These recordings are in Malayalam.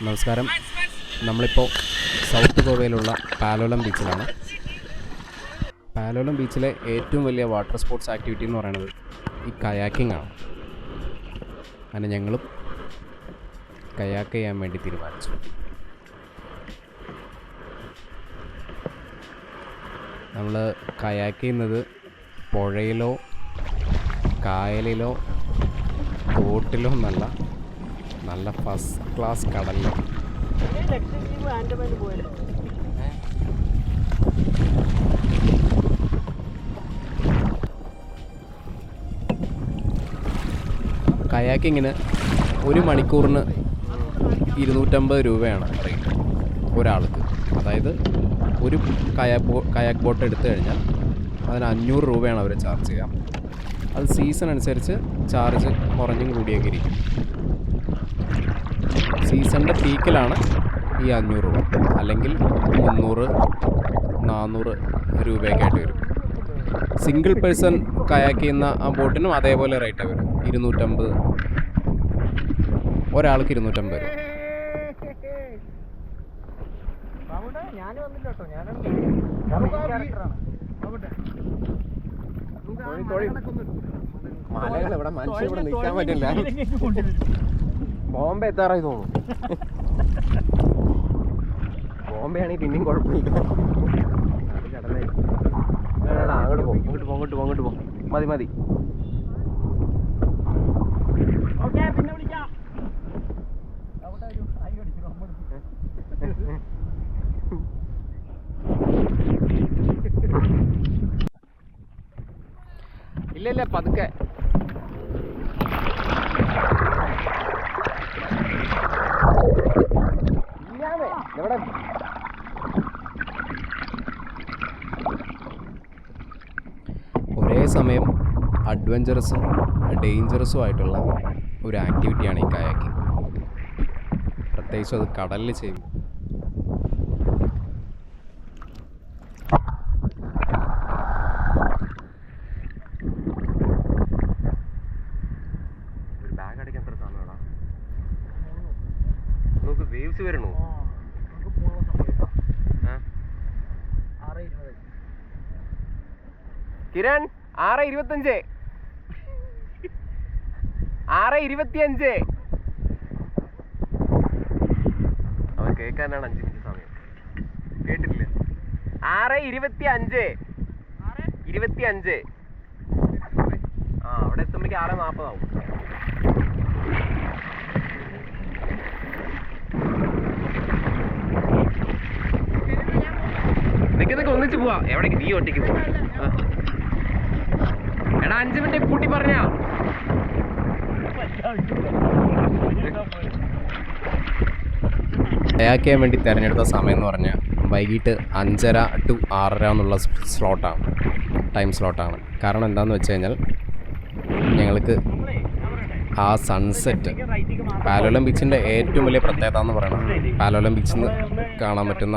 നമസ്കാരം. നമ്മളിപ്പോൾ സൗത്ത് ഗോവയിലുള്ള പാലോലം ബീച്ചിലാണ്. പാലോലം ബീച്ചിലെ ഏറ്റവും വലിയ വാട്ടർ സ്പോർട്സ് ആക്ടിവിറ്റി എന്ന് പറയുന്നത് ഈ കയാക്കിംഗ് ആണ്. അങ്ങനെ ഞങ്ങളും കയാക്ക് ചെയ്യാൻ വേണ്ടി തീരുമാനിച്ചു. നമ്മൾ കയാക്ക് ചെയ്യുന്നത് പുഴയിലോ കായലിലോ തോട്ടിലോ എന്നല്ല, നല്ല ഫസ്റ്റ് ക്ലാസ് കടലിലോ. കയാക്കിങ്ങിന് 1 മണിക്കൂറിന് 250 രൂപയാണ് റേറ്റ് ഒരാൾക്ക്. അതായത് ഒരു കയാക്ക് ബോട്ട് എടുത്തു കഴിഞ്ഞാൽ അതിന് 500 രൂപയാണ് അവർ ചാർജ് ചെയ്യുക. അത് സീസൺ അനുസരിച്ച് ചാർജ് കുറഞ്ഞും കൂടിയൊക്കെ ഇരിക്കും. സീസണിൻ്റെ പീക്കിലാണ് ഈ 500 രൂപ, അല്ലെങ്കിൽ 300-400 രൂപയൊക്കെ ആയിട്ട് വരും. സിംഗിൾ പേഴ്സൺ കയാക്ക് ചെയ്യുന്ന ആ ബോട്ടിനും അതേപോലെ റേറ്റ് വരും. 250, ഒരാൾക്ക് 250 വരും. മലകൾ ഇവിടെ മനുഷ്യൻ ഇവിടെ നിൽക്കാൻ പറ്റില്ല. ബോംബെ എത്താറായി തോന്നുന്നു. ബോംബെ ആണെങ്കിൽ പിന്നെയും കുഴപ്പമില്ല. കടലായി. അങ്ങോട്ട് പോകും, അങ്ങോട്ട് പോകും. മതി. ഇല്ല പതുക്കെ. ഒരേ സമയം അഡ്വഞ്ചറസും ഡേഞ്ചറസും ആയിട്ടുള്ള ഒരു ആക്ടിവിറ്റിയാണ് ഈ കയാക്കിംഗ്. പ്രത്യേകിച്ചും അത് കടലിൽ ചെയ്യുമ്പോൾ. ഒരു ബാഗ് അടിക്കാൻ എത്ര സമയമാണോ? നമുക്ക് വേവ്സ് വരണോ? കിരൺ 6:25 6:25. അവൻ കേൾക്കാനാണ് 5 മിനിറ്റ് സമയം. കേട്ടിട്ടില്ലേ? 6:25. അവിടെ എത്തുമ്പോഴേക്ക് 6:40 ആവും. നിൽക്കുന്നൊക്കെ ഒന്നിച്ച് പോവാ. എവിടേക്ക്? നീ ഒറ്റയ്ക്ക് പോവാ. എടാ 5 മിനിറ്റ് കൂട്ടി പറഞ്ഞാ. കയാക്ക് ചെയ്യാൻ വേണ്ടി തിരഞ്ഞെടുത്ത സമയം എന്ന് പറഞ്ഞാൽ വൈകിട്ട് 5:30 to 6:30 എന്നുള്ള ടൈം സ്ലോട്ടാണ്. കാരണം എന്താണെന്ന് വെച്ച് കഴിഞ്ഞാൽ ഞങ്ങൾക്ക് ആ സൺസെറ്റ്, പാലോലം ബീച്ചിൻ്റെ ഏറ്റവും വലിയ പ്രത്യേകത എന്ന് പറയുന്നത് പാലോലം ബീച്ചിൽ നിന്ന് കാണാൻ പറ്റുന്ന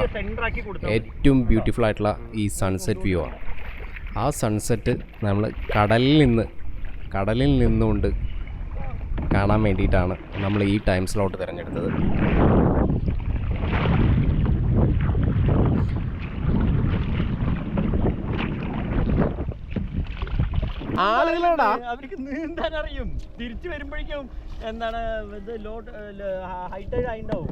ഏറ്റവും ബ്യൂട്ടിഫുൾ ആയിട്ടുള്ള ഈ സൺസെറ്റ് വ്യൂ ആണ്. ആ സൺസെറ്റ് നമ്മൾ കടലിൽ നിന്നുകൊണ്ട് കാണാൻ വേണ്ടിയിട്ടാണ് നമ്മൾ ഈ ടൈം സ്ലോട്ട് തിരഞ്ഞെടുത്തത്. ആളുകളാടാ അവർക്ക് നീന്താൻ അറിയും. തിരിച്ചു വരുമ്പോഴേക്കും എന്താണ് ഇത് ലോഡ് ഹൈറ്റ് ആയിണ്ടാവും.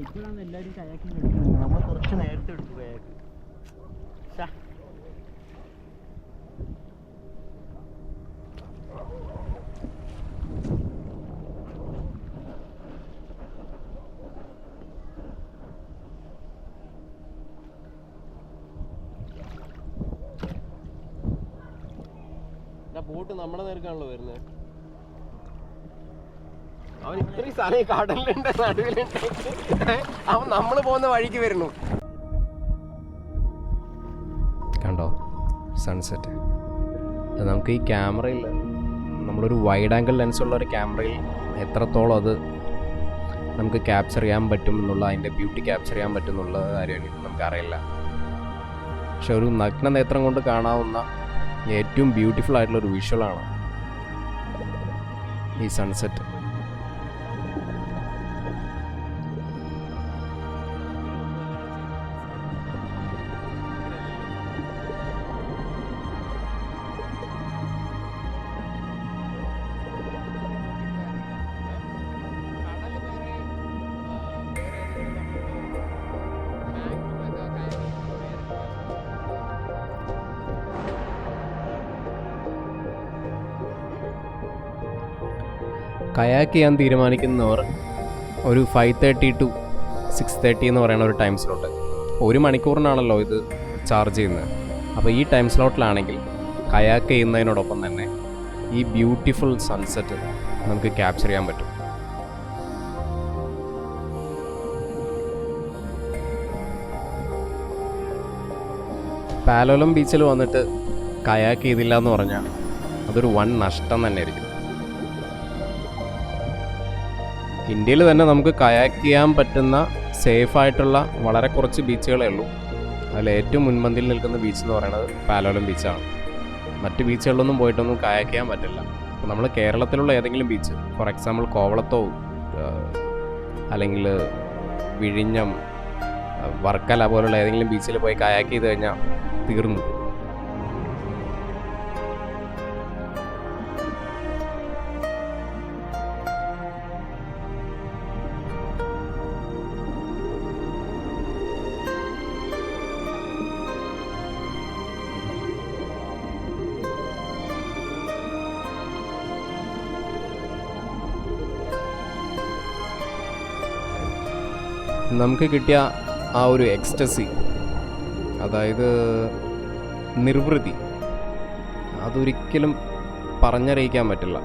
ഇപ്പോഴാണ് എല്ലാവരും കയാക്കിങ് എടുക്കുന്നത്. നമ്മൾ കുറച്ച് നേരത്തെ എടുത്തു കയാക്ക്. ബോട്ട് നമ്മുടെ നേർക്കാണല്ലോ വരുന്നത്. അവൻ ഇത്രയും സ്ഥലം കടലിലുണ്ട്, നടുവിലുണ്ട്. അവൻ നമ്മൾ പോകുന്ന വഴിക്ക് വരുന്നു. കണ്ടോ സൺസെറ്റ്? നമുക്ക് ഈ ക്യാമറയിൽ, നമ്മളൊരു വൈഡ് ആംഗിൾ ലെൻസുള്ള ഒരു ക്യാമറയിൽ എത്രത്തോളം അത് നമുക്ക് ക്യാപ്ചർ ചെയ്യാൻ പറ്റും എന്നുള്ള, അതിൻ്റെ ബ്യൂട്ടി ക്യാപ്ചർ ചെയ്യാൻ പറ്റും എന്നുള്ള കാര്യം നമുക്കറിയില്ല. പക്ഷെ ഒരു നഗ്ന നേത്രം കൊണ്ട് കാണാവുന്ന ഏറ്റവും ബ്യൂട്ടിഫുൾ ആയിട്ടുള്ളൊരു വിഷ്വലാണ് ഈ സൺസെറ്റ്. കയാക്ക് ചെയ്യാൻ തീരുമാനിക്കുന്നവർ ഒരു 5:30 to 6:30 എന്ന് പറയുന്ന ഒരു ടൈം സ്ലോട്ട്, 1 മണിക്കൂറിനാണല്ലോ ഇത് ചാർജ് ചെയ്യുന്നത്. അപ്പോൾ ഈ ടൈം സ്ലോട്ടിലാണെങ്കിൽ കയാക്ക് ചെയ്യുന്നതിനോടൊപ്പം തന്നെ ഈ ബ്യൂട്ടിഫുൾ സൺസെറ്റ് നമുക്ക് ക്യാപ്ചർ ചെയ്യാൻ പറ്റും. പാലോലം ബീച്ചിൽ വന്നിട്ട് കയാക്ക് ചെയ്തില്ല എന്ന് പറഞ്ഞാൽ അതൊരു വൻ നഷ്ടം തന്നെ ആയിരിക്കും. ഇന്ത്യയിൽ തന്നെ നമുക്ക് കയാക്ക് ചെയ്യാൻ പറ്റുന്ന സേഫായിട്ടുള്ള വളരെ കുറച്ച് ബീച്ചുകളേ ഉള്ളൂ. അതിൽ ഏറ്റവും മുൻപന്തിയിൽ നിൽക്കുന്ന ബീച്ച് എന്ന് പറയുന്നത് പാലോലം ബീച്ചാണ്. മറ്റ് ബീച്ചുകളിലൊന്നും പോയിട്ടൊന്നും കയാക്ക് ചെയ്യാൻ പറ്റില്ല. അപ്പോൾ നമ്മൾ കേരളത്തിലുള്ള ഏതെങ്കിലും ബീച്ച്, ഫോർ എക്സാമ്പിൾ കോവളത്തോ അല്ലെങ്കിൽ വിഴിഞ്ഞം, വർക്കല പോലുള്ള ഏതെങ്കിലും ബീച്ചിൽ പോയി കയാക്ക് ചെയ്ത് കഴിഞ്ഞാൽ തീർന്നു. നമുക്ക് കിട്ടിയ ആ ഒരു എക്സ്റ്റസി, അതായത് നിർവൃതി, അതൊരിക്കലും പറഞ്ഞറിയിക്കാൻ പറ്റില്ല.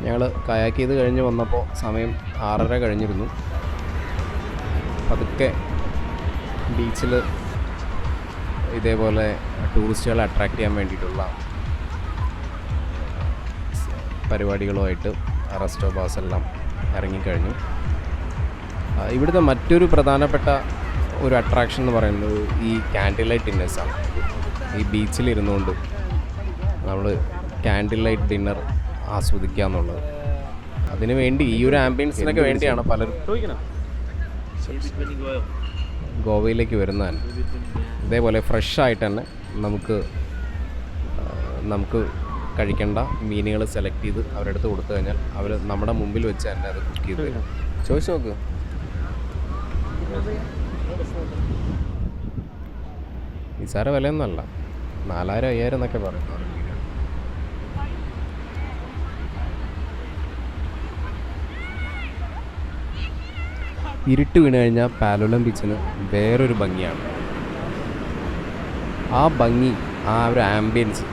ഞങ്ങൾ കയാക്ക് ചെയ്ത് കഴിഞ്ഞ് വന്നപ്പോൾ സമയം 6:30 കഴിഞ്ഞിരുന്നു. പതുക്കെ ബീച്ചിൽ ഇതേപോലെ ടൂറിസ്റ്റുകളെ അട്രാക്റ്റ് ചെയ്യാൻ വേണ്ടിയിട്ടുള്ള പരിപാടികളുമായിട്ട് റെസ്റ്റോ ബാസ് എല്ലാം ഇറങ്ങിക്കഴിഞ്ഞു. ഇവിടുത്തെ മറ്റൊരു പ്രധാനപ്പെട്ട ഒരു അട്രാക്ഷൻ എന്ന് പറയുന്നത് ഈ ക്യാൻഡിൽ ലൈറ്റ് ഡിന്നേഴ്സാണ്. ഈ ബീച്ചിലിരുന്നുകൊണ്ട് നമ്മൾ ക്യാൻഡിൽ ലൈറ്റ് ഡിന്നർ ആസ്വദിക്കുക എന്നുള്ളത്. അതിനു വേണ്ടി ഈ ഒരു ആംബിയൻസിനൊക്കെ വേണ്ടിയാണ് പലരും ഗോവയിലേക്ക് വരുന്നതാണ്. ഇതേപോലെ ഫ്രഷായിട്ട് തന്നെ നമുക്ക് കഴിക്കേണ്ട മീനുകൾ സെലക്ട് ചെയ്ത് അവരുടെ അടുത്ത് കൊടുത്തു കഴിഞ്ഞാൽ അവർ നമ്മുടെ മുമ്പിൽ വെച്ച് തന്നെ അത് കുക്ക് ചെയ്ത് തരും. ചോദിച്ചു നോക്ക്. നിസാര വിലയൊന്നുമല്ല, 4000-5000 എന്നൊക്കെ പറയുന്നു. ഇരുട്ട് വീണ് കഴിഞ്ഞാൽ പാലോലം ബീച്ചിന് വേറൊരു ഭംഗിയാണ്. ആ ഭംഗി, ആ ഒരു ആംബിയൻസ്,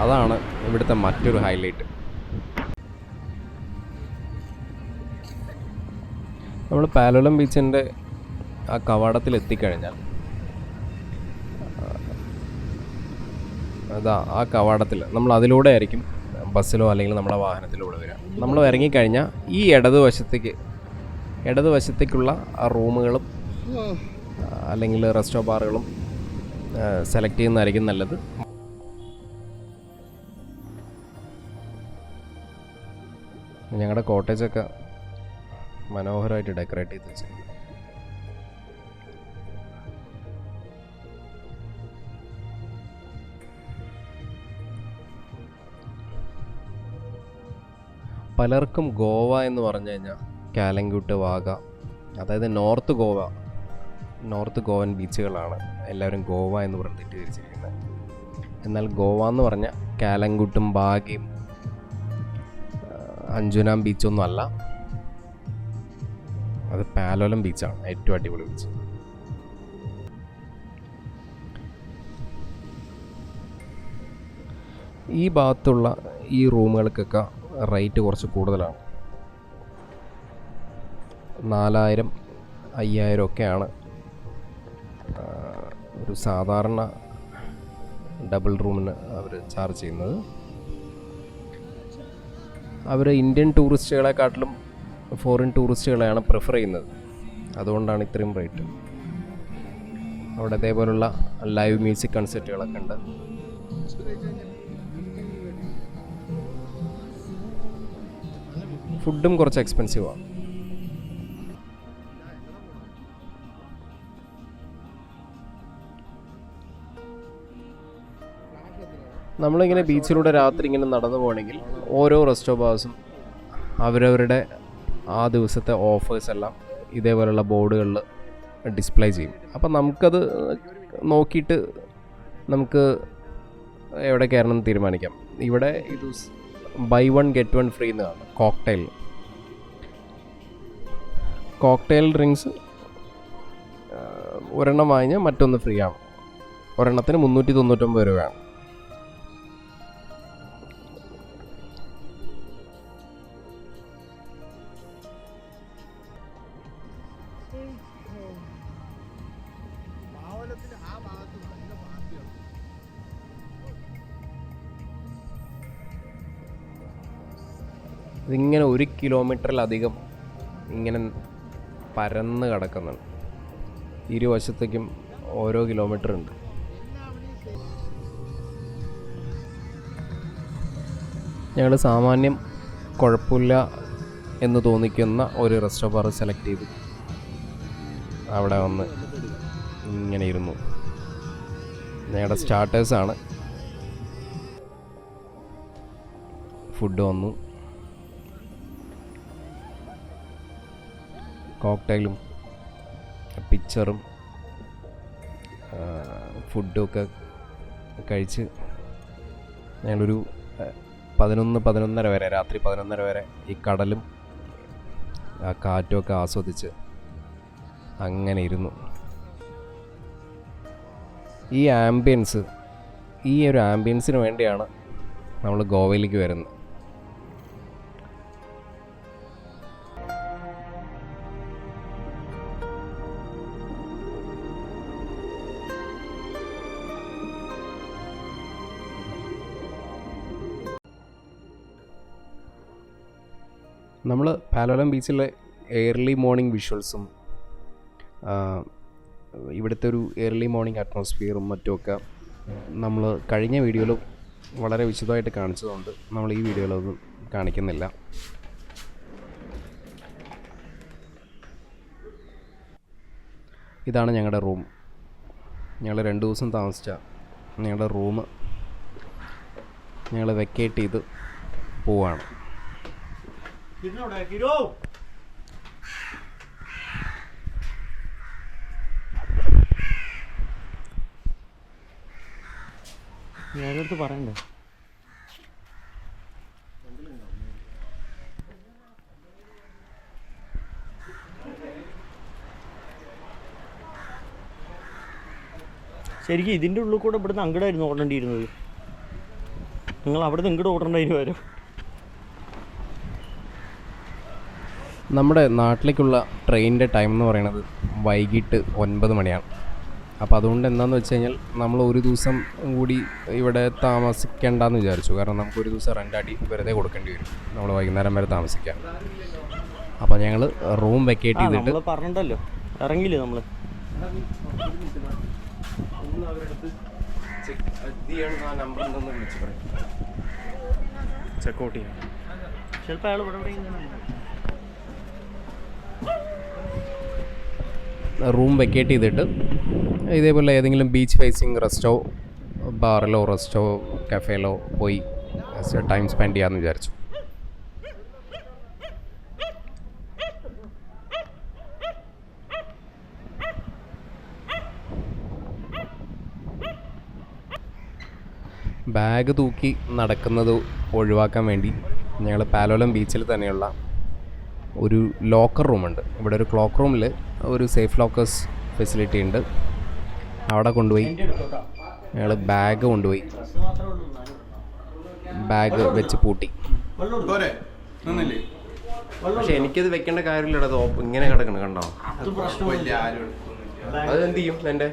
അതാണ് ഇവിടുത്തെ മറ്റൊരു ഹൈലൈറ്റ്. നമ്മൾ പാലോലം ബീച്ചിൻ്റെ ആ കവാടത്തിൽ എത്തിക്കഴിഞ്ഞാൽ ആ കവാടത്തിൽ നമ്മൾ അതിലൂടെ ആയിരിക്കും ബസ്സിലോ അല്ലെങ്കിൽ നമ്മുടെ വാഹനത്തിലൂടെ വരിക. നമ്മൾ ഇറങ്ങിക്കഴിഞ്ഞാൽ ഈ ഇടതുവശത്തേക്കുള്ള ആ റൂമുകളും അല്ലെങ്കിൽ റെസ്റ്റോ ബാറുകളും സെലക്ട് ചെയ്യുന്നതായിരിക്കും നല്ലത്. ഞങ്ങളുടെ കോട്ടേജൊക്കെ മനോഹരമായിട്ട് ഡെക്കറേറ്റ് ചെയ്ത് വെച്ചിട്ടുണ്ട്. പലർക്കും ഗോവ എന്ന് പറഞ്ഞു കഴിഞ്ഞാൽ കാലങ്കുട്ട്, വാഗ, അതായത് നോർത്ത് ഗോവൻ ബീച്ചുകളാണ് എല്ലാവരും ഗോവ എന്ന് പറഞ്ഞ് തെറ്റിദ്ധരിച്ചിരിക്കുന്നത്. എന്നാൽ ഗോവ എന്ന് പറഞ്ഞാൽ കാലങ്കുട്ടും ബാഗയും അഞ്ജുനാം ബീച്ചൊന്നും അല്ല. അത് പാലോലം ബീച്ചാണ് ഏറ്റവും അടിപൊളി ബീച്ച്. ഈ ഭാഗത്തുള്ള ഈ റൂമുകൾക്കൊക്കെ റേറ്റ് കുറച്ച് കൂടുതലാണ്. 4000-5000 ഒക്കെയാണ് ഒരു സാധാരണ ഡബിൾ റൂമിന് അവർ ചാർജ് ചെയ്യുന്നത്. അവർ ഇന്ത്യൻ ടൂറിസ്റ്റുകളെക്കാട്ടിലും ഫോറിൻ ടൂറിസ്റ്റുകളെയാണ് പ്രിഫർ ചെയ്യുന്നത്. അതുകൊണ്ടാണ് ഇത്രയും റേറ്റ്. അവിടെ അതേപോലുള്ള ലൈവ് മ്യൂസിക് കൺസെർട്ടുകളൊക്കെ ഉണ്ട്. ഫുഡും കുറച്ച് എക്സ്പെൻസീവാണ്. നമ്മളിങ്ങനെ ബീച്ചിലൂടെ രാത്രി ഇങ്ങനെ നടന്നു പോകണമെങ്കിൽ ഓരോ റെസ്റ്റോറൻറ്റ്സും അവരവരുടെ ആ ദിവസത്തെ ഓഫേഴ്സ് എല്ലാം ഇതേപോലെയുള്ള ബോർഡുകളിൽ ഡിസ്പ്ലേ ചെയ്യും. അപ്പം നമുക്കത് നോക്കിയിട്ട് നമുക്ക് എവിടെ കയറണമെന്ന് തീരുമാനിക്കാം. ഇവിടെ ഇത് ബൈ 1 get 1 ഫ്രീ എന്നാണ്. കോക്ടെയിൽ ഡ്രിങ്ക്സ് ഒരെണ്ണം വാങ്ങിയാൽ മറ്റൊന്ന് ഫ്രീ ആണ്. ഒരെണ്ണത്തിന് 399 രൂപയാണ്. ഇതിങ്ങനെ 1 കിലോമീറ്ററിലധികം ഇങ്ങനെ പരന്ന് കിടക്കുന്നുണ്ട്. ഇരുവശത്തേക്കും ഓരോ കിലോമീറ്റർ ഉണ്ട്. ഞങ്ങൾ സാമാന്യം കുഴപ്പമില്ല എന്ന് തോന്നിക്കുന്ന ഒരു റെസ്റ്റോറൻറ്റ് സെലക്ട് ചെയ്തു അവിടെ വന്ന് ഇങ്ങനെ ഇരുന്നു. ഞങ്ങളുടെ സ്റ്റാർട്ടേഴ്സാണ്. ഫുഡ് വന്നു. കോക്ടെയിലും പിക്ചറും ഫുഡുമൊക്കെ കഴിച്ച് ഞങ്ങളൊരു 11:30 വരെ, രാത്രി 11:30 വരെ ഈ കടലും ആ കാറ്റുമൊക്കെ ആസ്വദിച്ച് അങ്ങനെ ഇരുന്നു. ഈ ഒരു ആംബിയൻസിന് വേണ്ടിയാണ് നമ്മൾ ഗോവയിലേക്ക് വരുന്നത്. നമ്മൾ പാലോലം ബീച്ചിലെ ഏർലി മോർണിംഗ് വിഷ്വൽസും ഇവിടുത്തെ ഒരു ഏർലി മോർണിംഗ് അറ്റ്മോസ്ഫിയറും മറ്റുമൊക്കെ നമ്മൾ കഴിഞ്ഞ വീഡിയോയിൽ വളരെ വിശദമായിട്ട് കാണിച്ചതുകൊണ്ട് നമ്മൾ ഈ വീഡിയോയിലൊന്നും കാണിക്കുന്നില്ല. ഇതാണ് ഞങ്ങളുടെ റൂം. ഞങ്ങൾ 2 ദിവസം താമസിച്ച ഞങ്ങളുടെ റൂം ഞങ്ങൾ വെക്കേറ്റ് ചെയ്ത് പോവാണ്. ഞാനടുത്ത് പറയണ്ടേ? ശരിക്കും ഇതിൻ്റെ ഉള്ളിൽ കൂടെ ഇവിടുന്ന് അങ്ങടായിരുന്നു ഓടേണ്ടിയിരുന്നത്. നിങ്ങൾ അവിടുന്ന് ഇങ്ങോട്ട് ഓടേണ്ടായിരുന്നു വരും. നമ്മുടെ നാട്ടിലേക്കുള്ള ട്രെയിനിൻ്റെ ടൈം എന്ന് പറയുന്നത് വൈകിട്ട് 9 മണിയാണ്. അപ്പോൾ അതുകൊണ്ട് എന്താണെന്ന് വെച്ച് കഴിഞ്ഞാൽ നമ്മൾ ഒരു ദിവസം കൂടി ഇവിടെ താമസിക്കേണ്ടെന്ന് വിചാരിച്ചു. കാരണം നമുക്കൊരു ദിവസം റെൻ്റ് വെറുതെ കൊടുക്കേണ്ടി വരും നമ്മൾ വൈകുന്നേരം വരെ താമസിക്കാൻ. അപ്പോൾ ഞങ്ങൾ റൂം വെക്കേറ്റ് ചെയ്തിട്ട് പറഞ്ഞിട്ടല്ലോ ഇറങ്ങിയില്ലേ നമ്മൾ. ചെക്കൗട്ട് ചെയ്യാം. ചിലപ്പോൾ അയാൾ ഇവിടെ റൂം വെക്കേറ്റ് ചെയ്തിട്ട് ഇതേപോലെ ഏതെങ്കിലും ബീച്ച് ഫേസിങ് ബാറിലോ കഫേയിലോ പോയി ടൈം സ്പെൻഡ് ചെയ്യാമെന്ന് വിചാരിച്ചു. ബാഗ് തൂക്കി നടക്കുന്നത് ഒഴിവാക്കാൻ വേണ്ടി ഞങ്ങൾ പാലോലം ബീച്ചിൽ തന്നെയുള്ള ഒരു ലോക്കർ റൂമുണ്ട്. ഇവിടെ ഒരു ക്ലോക്ക് റൂമിൽ ഒരു സേഫ് ലോക്കേഴ്സ് ഫെസിലിറ്റി ഉണ്ട്. അവിടെ കൊണ്ടുപോയി ഞങ്ങൾ ബാഗ് വെച്ച് പൂട്ടി. പക്ഷെ എനിക്കത് വെക്കേണ്ട കാര്യമില്ല. അത് ഇങ്ങനെ കിടക്കണം, കണ്ടോ? അതെന്ത് ചെയ്യും? എൻ്റെ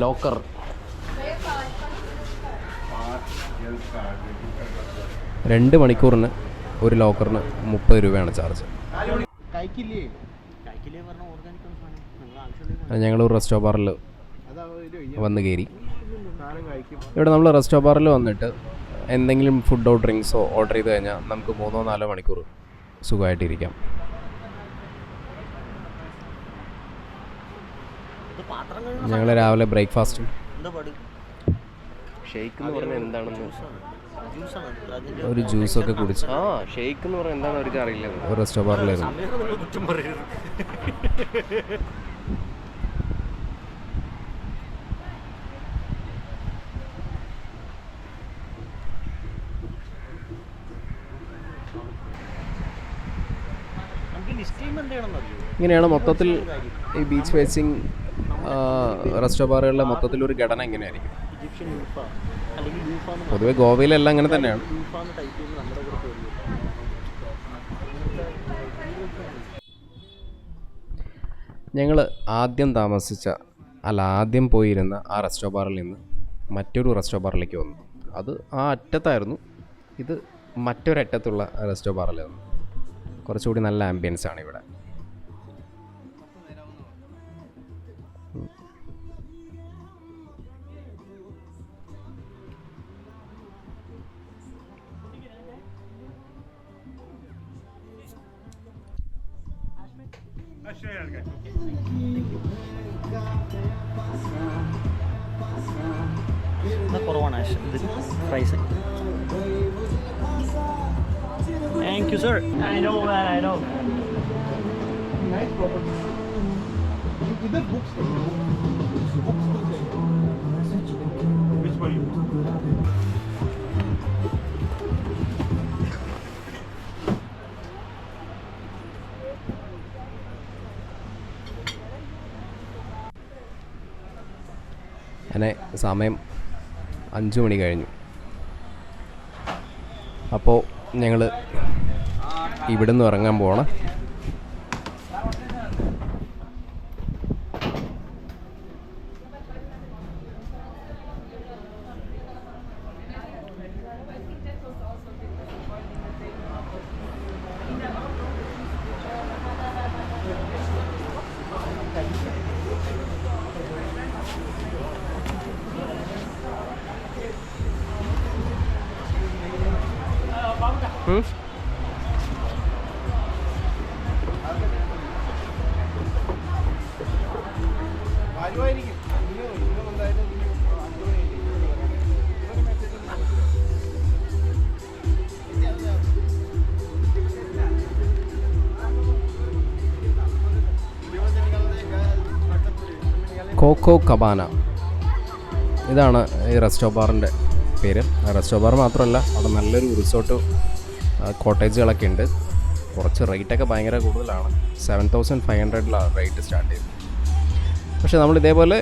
ലോക്കർ 2 മണിക്കൂറിന് ഒരു ലോക്കറിന് 30 രൂപയാണ് ചാർജ്. ഞങ്ങൾ ഒരു റെസ്റ്റോ ബാറിൽ വന്ന് കയറി. ഇവിടെ നമ്മൾ റെസ്റ്റോ ബാറിൽ വന്നിട്ട് എന്തെങ്കിലും ഫുഡോ ഡ്രിങ്ക്സോ ഓർഡർ ചെയ്ത് കഴിഞ്ഞാൽ നമുക്ക് 3-4 മണിക്കൂർ സുഖമായിട്ടിരിക്കാം. ഞങ്ങൾ രാവിലെ ബ്രേക്ക്ഫാസ്റ്റും ഷെയ്ക്ക് എന്ന് പറഞ്ഞാൽ എന്താണെന്ന് ഒരു ജ്യൂസൊക്കെ കുടിച്ചു. ഷെയ്ക്ക് എന്ന് പറഞ്ഞാൽ എന്താണെന്ന് അവർക്ക് അറിയില്ല. ഒരു റെസ്റ്റോ ബാറിലായിരുന്നു. ഇങ്ങനെയാണ് മൊത്തത്തിൽ ഈ ബീച്ച് ഫേസിങ് റെസ്റ്റോ ബാറുകളിലെ മൊത്തത്തിലൊരു ഘടന എങ്ങനെയായിരിക്കും. പൊതുവെ ഗോവയിലെല്ലാം അങ്ങനെ തന്നെയാണ്. ഞങ്ങൾ ആദ്യം പോയിരുന്ന ആ റെസ്റ്റോ ബാറിൽ നിന്ന് മറ്റൊരു റെസ്റ്റോ ബാറിലേക്ക് വന്നു. അത് ആ അറ്റത്തായിരുന്നു. ഇത് മറ്റൊരറ്റത്തുള്ള റെസ്റ്റോ ബാറിലായിരുന്നു. കുറച്ചുകൂടി നല്ല ആംബിയൻസ് ആണ് ഇവിടെ. കുറവാണ് price. Thank you, sir. I know, man. I know. Nice property. Either books. Which one you want? അങ്ങനെ സമയം 5 മണി കഴിഞ്ഞു. അപ്പോൾ ഞങ്ങൾ ഇവിടുന്ന് ഇറങ്ങാൻ പോകണം. കോക്കോ കബാന, ഇതാണ് ഈ റെസ്റ്റോ ബാറിൻ്റെ പേര്. റെസ്റ്റോ ബാർ മാത്രമല്ല, അവിടെ നല്ലൊരു റിസോർട്ട് കോട്ടേജുകളൊക്കെ ഉണ്ട്. കുറച്ച് റേറ്റൊക്കെ ഭയങ്കര കൂടുതലാണ്. 7,500 റേറ്റ് സ്റ്റാർട്ട് ചെയ്തു. പക്ഷേ നമ്മൾ ഇതേപോലെ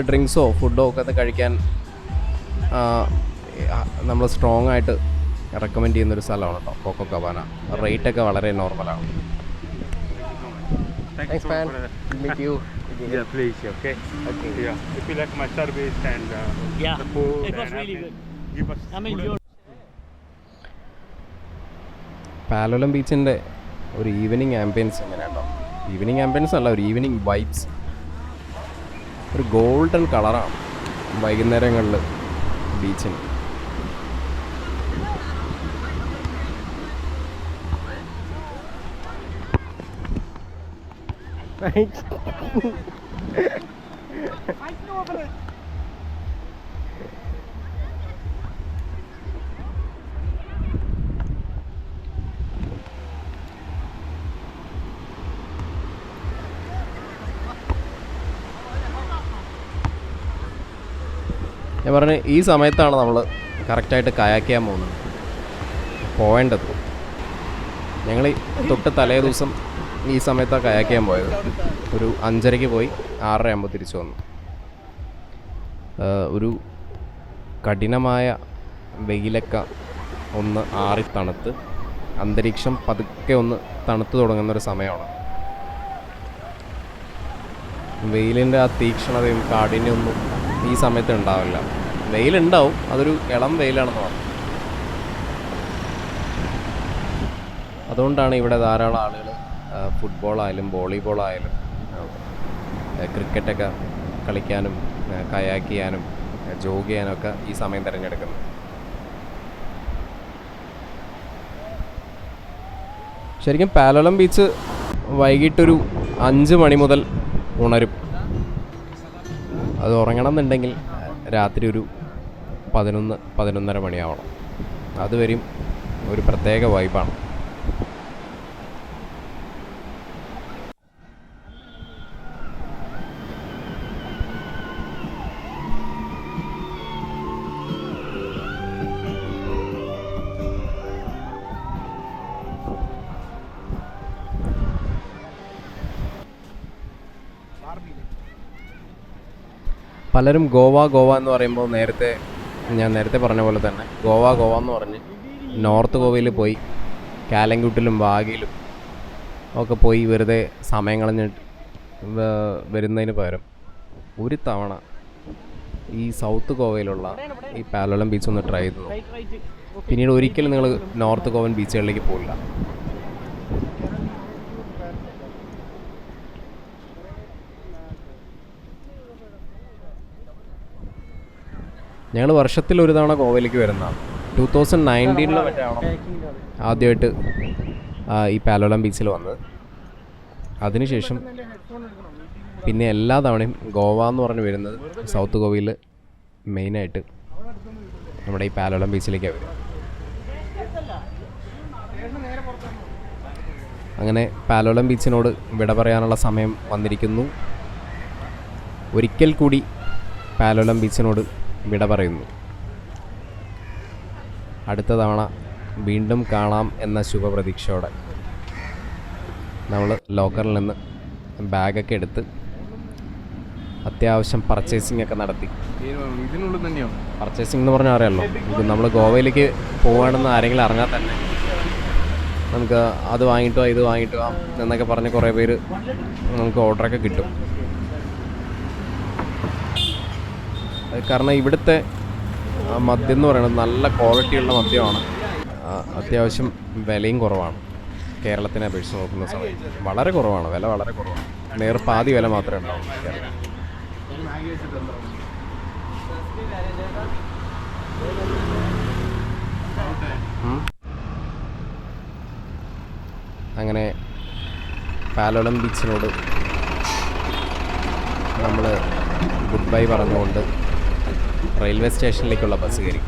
ഡ്രിങ്ക്സോ ഫുഡോ ഒക്കെ കഴിക്കാൻ നമ്മൾ സ്ട്രോങ് ആയിട്ട് റെക്കമെൻഡ് ചെയ്യുന്നൊരു സ്ഥലമാണ് കേട്ടോ കോക്കോ കബാന. റേറ്റൊക്കെ വളരെ നോർമലാണ്. Thanks, man. Meet you. Yeah, please. Okay. Yeah. If you like my service and the food, it was really good. Give us. I mean, you. Palolem ബീച്ചിൻ്റെ ഒരു ഈവനിങ് ആംബിയൻസ് എങ്ങനെയുണ്ടോ? ഈവനിങ് ആംബിയൻസ് അല്ല, ഒരു ഈവനിങ് വൈബ്സ്. ഒരു ഗോൾഡൻ കളറാണ് വൈകുന്നേരങ്ങളിൽ ബീച്ചിന്. ഞാൻ പറഞ്ഞു, ഈ സമയത്താണ് നമ്മൾ കറക്റ്റായിട്ട് കയാക്ക് ചെയ്യാൻ പോവേണ്ടത്. ഞങ്ങൾ തൊട്ട് തലേ ദിവസം ഈ സമയത്താണ് കയാക്ക് ചെയ്യാൻ പോയത്. ഒരു 5:30 പോയി 6:30 തിരിച്ചു വന്നു. ഒരു കഠിനമായ വെയിലൊക്കെ ഒന്ന് ആറി തണുത്ത് അന്തരീക്ഷം പതുക്കെ ഒന്ന് തണുത്ത് തുടങ്ങുന്നൊരു സമയമാണ്. വെയിലിൻ്റെ ആ തീക്ഷ്ണതയും കാഠിന്യമൊന്നും ഈ സമയത്ത് ഉണ്ടാവില്ല. വെയിലുണ്ടാവും, അതൊരു ഇളം വെയിലാണെന്ന് പറഞ്ഞു. അതുകൊണ്ടാണ് ഇവിടെ ധാരാളം ആളുകൾ ഫുട്ബോളായാലും വോളിബോളായാലും ക്രിക്കറ്റൊക്കെ കളിക്കാനും കയാക്ക് ചെയ്യാനും ജോഗ് ചെയ്യാനൊക്കെ ഈ സമയം തിരഞ്ഞെടുക്കുന്നത്. ശരിക്കും പാലോലം ബീച്ച് വൈകിട്ടൊരു 5 മണി മുതൽ ഉണരും. അത് ഉറങ്ങണം എന്നുണ്ടെങ്കിൽ രാത്രി ഒരു 11-11:30 മണിയാവണം. അതുവരെയും ഒരു പ്രത്യേക വൈബാണ്. പലരും ഗോവ എന്ന് പറയുമ്പോൾ ഞാൻ നേരത്തെ പറഞ്ഞ പോലെ തന്നെ ഗോവ എന്ന് പറഞ്ഞ് നോർത്ത് ഗോവയിൽ പോയി കാലങ്കുട്ടിലും വാഗയിലും ഒക്കെ പോയി വെറുതെ സമയം കളഞ്ഞിട്ട് വരുന്നതിന് പകരം ഒരു തവണ ഈ സൗത്ത് ഗോവയിലുള്ള ഈ പാലോലം ബീച്ച് ഒന്ന് ട്രൈ ചെയ്തു. പിന്നീട് ഒരിക്കലും നിങ്ങൾ നോർത്ത് ഗോവൻ ബീച്ചുകളിലേക്ക് പോകില്ല. ഞങ്ങൾ വർഷത്തിൽ ഒരു തവണ ഗോവയിലേക്ക് വരുന്നതാണ്. 2019 മറ്റാണോ ആദ്യമായിട്ട് ഈ പാലോലം ബീച്ചിൽ വന്നത്. അതിനുശേഷം പിന്നെ എല്ലാ തവണയും ഗോവ എന്ന് പറഞ്ഞ് വരുന്നത് സൗത്ത് ഗോവയിൽ മെയിനായിട്ട് നമ്മുടെ ഈ പാലോലം ബീച്ചിലേക്കാണ് വരിക. അങ്ങനെ പാലോലം ബീച്ചിനോട് വിട പറയാനുള്ള സമയം വന്നിരിക്കുന്നു. ഒരിക്കൽ കൂടി പാലോലം ബീച്ചിനോട് വിട പറയുന്നു. അടുത്ത തവണ വീണ്ടും കാണാം എന്ന ശുഭപ്രതീക്ഷയോടെ നമ്മൾ ലോക്കറിൽ നിന്ന് ബാഗൊക്കെ എടുത്ത് അത്യാവശ്യം പർച്ചേസിംഗ് ഒക്കെ നടത്തി. ഇതിനുള്ളിൽ തന്നെയാണ് പർച്ചേസിംഗ് എന്ന് പറഞ്ഞാൽ അറിയാമല്ലോ, ഇത് നമ്മൾ ഗോവയിലേക്ക് പോവുകയാണെന്ന് ആരെങ്കിലും അറിഞ്ഞാൽ തന്നെ നമുക്ക് അത് വാങ്ങിട്ടോ ഇത് വാങ്ങിട്ടോ എന്നൊക്കെ പറഞ്ഞ് കുറേ പേര് നമുക്ക് ഓർഡറൊക്കെ കിട്ടും. കാരണം ഇവിടുത്തെ മദ്യം എന്ന് പറയുന്നത് നല്ല ക്വാളിറ്റിയുള്ള മദ്യമാണ്. അത്യാവശ്യം വിലയും കുറവാണ്. കേരളത്തിനെ അപേക്ഷിച്ച് നോക്കുന്ന സമയത്ത് വളരെ കുറവാണ്, വില വളരെ കുറവാണ്. പാതി വില മാത്രമേ ഉണ്ടാവും കേരളത്തിൽ. അങ്ങനെ പാലോലം ബീച്ചിനോട് നമ്മൾ ഗുഡ് ബൈ പറഞ്ഞുകൊണ്ട് റെയിൽവേ സ്റ്റേഷനിലേക്കുള്ള ബസ് കയറി.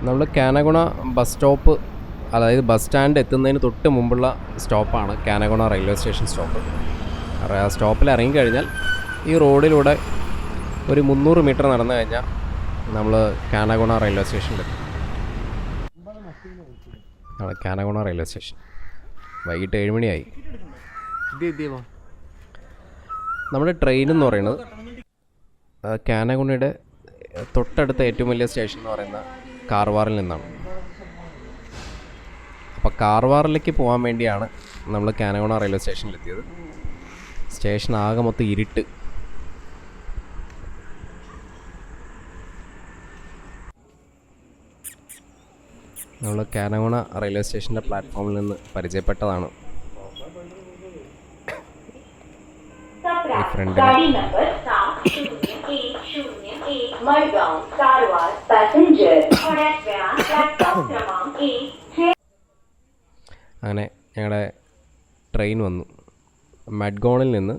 നമ്മൾ കാനഗുണ ബസ് സ്റ്റോപ്പ്, അതായത് ബസ് സ്റ്റാൻഡ് എത്തുന്നതിന് തൊട്ട് മുമ്പുള്ള സ്റ്റോപ്പാണ് കാനഗുണ റെയിൽവേ സ്റ്റേഷൻ സ്റ്റോപ്പ്. ആ സ്റ്റോപ്പിൽ ഇറങ്ങിക്കഴിഞ്ഞാൽ ഈ റോഡിലൂടെ ഒരു 300 മീറ്റർ നടന്നു കഴിഞ്ഞാൽ നമ്മൾ കാനഗുണ റെയിൽവേ സ്റ്റേഷനിലെത്തും. കാനഗുണ റെയിൽവേ സ്റ്റേഷൻ വൈകിട്ട് 7 മണിയായി. നമ്മുടെ ട്രെയിൻ എന്ന് പറയുന്നത് കാനഗുണയുടെ തൊട്ടടുത്ത ഏറ്റവും വലിയ സ്റ്റേഷൻ എന്ന് പറയുന്ന കാർവാറിൽ നിന്നാണ്. അപ്പോൾ കാർവാറിലേക്ക് പോകാൻ വേണ്ടിയാണ് നമ്മൾ കാനഗുണ റെയിൽവേ സ്റ്റേഷനിലെത്തിയത്. സ്റ്റേഷൻ ആകെ മൊത്തം ഇരുട്ട്. നമ്മൾ കാനഗുണ റെയിൽവേ സ്റ്റേഷൻ്റെ പ്ലാറ്റ്ഫോമിൽ നിന്ന് പരിചയപ്പെട്ടതാണ് ഈ ഫ്രണ്ടിൽ. അങ്ങനെ ഞങ്ങളുടെ ട്രെയിൻ വന്നു. മഡ്ഗോണിൽ നിന്ന്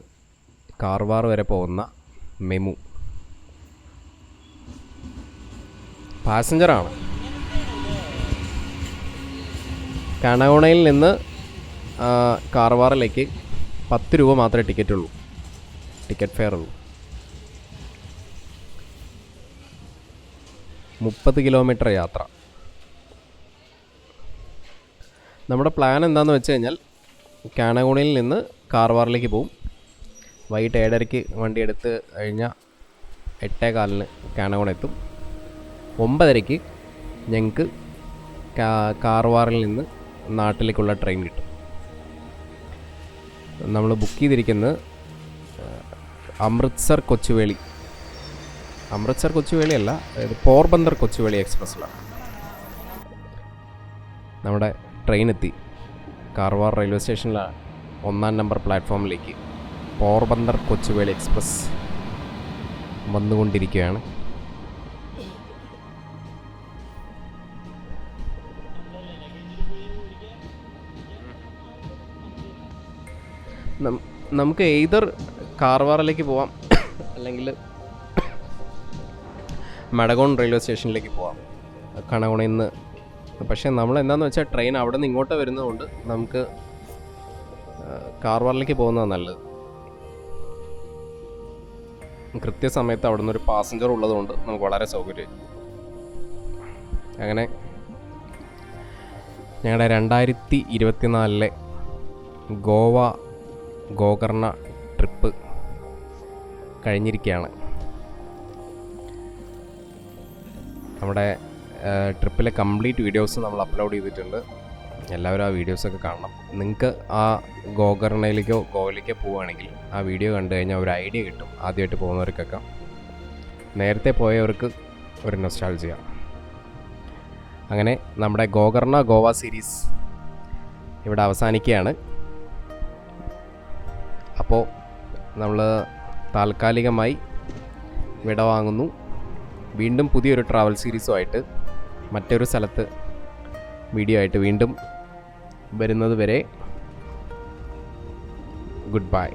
കാർവാർ വരെ പോകുന്ന മെമു പാസഞ്ചറാണ്. കാനഗുണയിൽ നിന്ന് കാർവാറിലേക്ക് 10 രൂപ മാത്രമേ ടിക്കറ്റ് ഫെയർ ഉള്ളൂ. 30 കിലോമീറ്റർ യാത്ര. നമ്മുടെ പ്ലാൻ എന്താണെന്ന് വെച്ച് കഴിഞ്ഞാൽ കാനഗോണിൽ നിന്ന് കാർവാറിലേക്ക് പോവും. വൈകിട്ട് 7:30 വണ്ടി എടുത്ത് കഴിഞ്ഞാൽ 8:15 കാനഗോൺ എത്തും. 9:30 ഞങ്ങൾക്ക് കാർവാറിൽ നിന്ന് നാട്ടിലേക്കുള്ള ട്രെയിൻ കിട്ടും. നമ്മൾ ബുക്ക് ചെയ്തിരിക്കുന്നത് അമൃത്സർ കൊച്ചുവേളി അല്ല, അതായത് പോർബന്ദർ കൊച്ചുവേളി എക്സ്പ്രസ്സിലാണ്. നമ്മുടെ ട്രെയിൻ എത്തി. കാർവാർ റെയിൽവേ സ്റ്റേഷനിലാണ് 1-ാം നമ്പർ പ്ലാറ്റ്ഫോമിലേക്ക് പോർബന്ദർ കൊച്ചുവേളി എക്സ്പ്രസ് വന്നുകൊണ്ടിരിക്കുകയാണ്. നമുക്ക് എയ്തർ കാർവാറിലേക്ക് പോവാം അല്ലെങ്കിൽ മഡഗോൺ റെയിൽവേ സ്റ്റേഷനിലേക്ക് പോവാം കണഗോണിൽ നിന്ന്. പക്ഷേ നമ്മൾ എന്താണെന്ന് വെച്ചാൽ ട്രെയിൻ അവിടെ നിന്ന് ഇങ്ങോട്ട് വരുന്നതുകൊണ്ട് നമുക്ക് കാർവാറിലേക്ക് പോകുന്നതാണ് നല്ലത്. കൃത്യസമയത്ത് അവിടെ നിന്നൊരു പാസഞ്ചർ ഉള്ളതുകൊണ്ട് നമുക്ക് വളരെ സൗകര്യം. അങ്ങനെ ഞങ്ങളുടെ 2024 ഗോകർണ ട്രിപ്പ് കഴിഞ്ഞിരിക്കുകയാണ്. നമ്മുടെ ട്രിപ്പിലെ കംപ്ലീറ്റ് വീഡിയോസ് നമ്മൾ അപ്ലോഡ് ചെയ്തിട്ടുണ്ട്. എല്ലാവരും ആ വീഡിയോസൊക്കെ കാണണം. നിങ്ങൾക്ക് ആ ഗോകർണയിലേക്കോ ഗോവയിലേക്കോ പോവുകയാണെങ്കിൽ ആ വീഡിയോ കണ്ടു കഴിഞ്ഞാൽ ഒരു ഐഡിയ കിട്ടും. ആദ്യമായിട്ട് പോകുന്നവർക്കൊക്കെ, നേരത്തെ പോയവർക്ക് ഒരു നൊസ്റ്റാൾജിയ. അങ്ങനെ നമ്മുടെ ഗോവ സീരീസ് ഇവിടെ അവസാനിക്കുകയാണ്. അപ്പോൾ നമ്മൾ താൽക്കാലികമായി വിട വാങ്ങുന്നു. വീണ്ടും പുതിയൊരു ട്രാവൽ സീരീസുമായിട്ട് മറ്റൊരു സ്ഥലത്ത് വീഡിയോ ആയിട്ട് വീണ്ടും വരുന്നത് വരെ ഗുഡ് ബൈ.